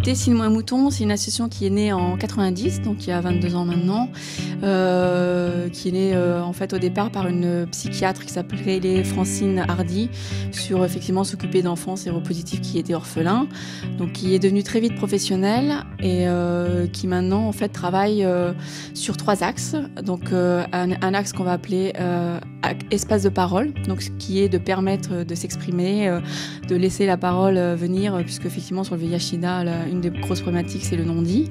Dessine-moi un mouton, c'est une association qui est née en 90, donc il y a 22 ans maintenant, qui est née en fait au départ par une psychiatre qui s'appelait Francine Hardy, sur effectivement s'occuper d'enfants séropositifs qui étaient orphelins, donc qui est devenue très vite professionnelle et qui maintenant en fait travaille sur 3 axes. Donc un axe qu'on va appeler espace de parole, donc ce qui est de permettre de s'exprimer, de laisser la parole venir, puisque effectivement sur le VIH/SIDA, une des grosses problématiques c'est le non-dit.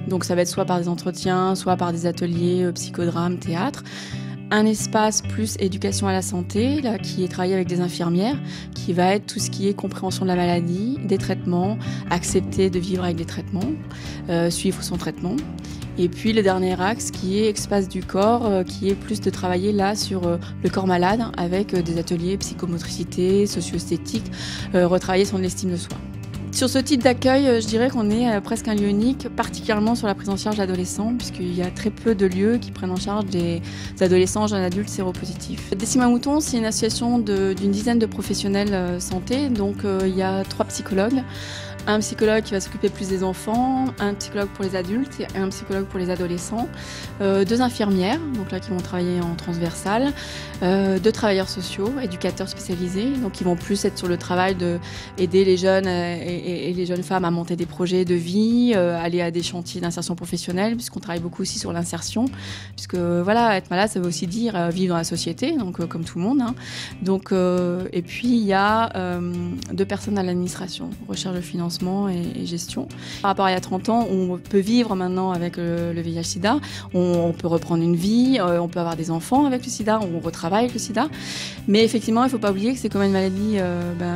Donc ça va être soit par des entretiens, soit par des ateliers, psychodrame, théâtre. Un espace plus éducation à la santé, là, qui est travaillé avec des infirmières, qui va être tout ce qui est compréhension de la maladie, des traitements, accepter de vivre avec des traitements, suivre son traitement. Et puis le dernier axe qui est espace du corps, qui est plus de travailler là sur le corps malade avec des ateliers psychomotricité, socio-esthétique, retravailler son estime de soi. Sur ce type d'accueil, je dirais qu'on est presque un lieu unique, particulièrement sur la prise en charge d'adolescents, puisqu'il y a très peu de lieux qui prennent en charge des adolescents, jeunes adultes séropositifs. Dessine-moi un mouton, c'est une association d'une dizaine de professionnels santé, donc il y a 3 psychologues. Un psychologue qui va s'occuper plus des enfants, un psychologue pour les adultes et un psychologue pour les adolescents, 2 infirmières, donc là qui vont travailler en transversal, 2 travailleurs sociaux, éducateurs spécialisés, donc qui vont plus être sur le travail de aider les jeunes et les jeunes femmes à monter des projets de vie, aller à des chantiers d'insertion professionnelle, puisqu'on travaille beaucoup aussi sur l'insertion, puisque voilà, être malade ça veut aussi dire vivre dans la société, donc comme tout le monde, hein. Donc, et puis il y a 2 personnes à l'administration, recherche de financement et gestion. Par rapport à il y a 30 ans, on peut vivre maintenant avec le VIH/SIDA, on peut reprendre une vie, on peut avoir des enfants avec le SIDA, on retravaille avec le SIDA. Mais effectivement, il ne faut pas oublier que c'est comme une maladie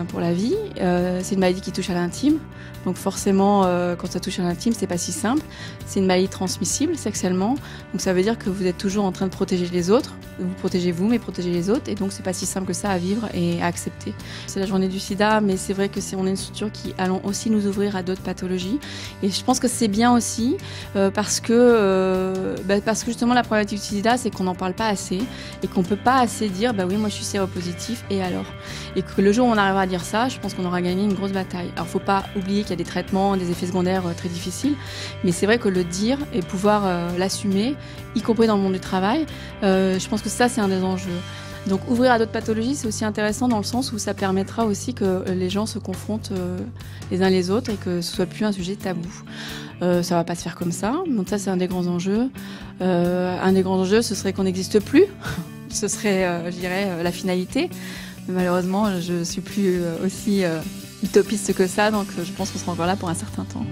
pour la vie. C'est une maladie qui touche à l'intime. Donc forcément, quand ça touche à l'intime, c'est pas si simple. C'est une maladie transmissible sexuellement. Donc ça veut dire que vous êtes toujours en train de protéger les autres. Vous protégez vous, mais protégez les autres. Et donc c'est pas si simple que ça à vivre et à accepter. C'est la journée du SIDA, mais c'est vrai que on est une structure qui allons aussi nous ouvrir à d'autres pathologies. Et je pense que c'est bien aussi parce que justement la problématique du SIDA, c'est qu'on n'en parle pas assez et qu'on peut pas assez dire bah oui, moi je suis séropositif et alors. Et que le jour où on arrivera à dire ça, je pense qu'on aura gagné une grosse bataille. Alors faut pas oublier qu'il y a des traitements, des effets secondaires très difficiles, mais c'est vrai que le dire et pouvoir l'assumer, y compris dans le monde du travail, je pense que ça c'est un des enjeux. Donc ouvrir à d'autres pathologies, c'est aussi intéressant dans le sens où ça permettra aussi que les gens se confrontent les uns les autres et que ce soit plus un sujet tabou. Ça va pas se faire comme ça, donc ça c'est un des grands enjeux. Un des grands enjeux, ce serait qu'on n'existe plus. Ce serait, je dirais, la finalité. Mais malheureusement, je suis plus aussi utopiste que ça, donc je pense qu'on sera encore là pour un certain temps.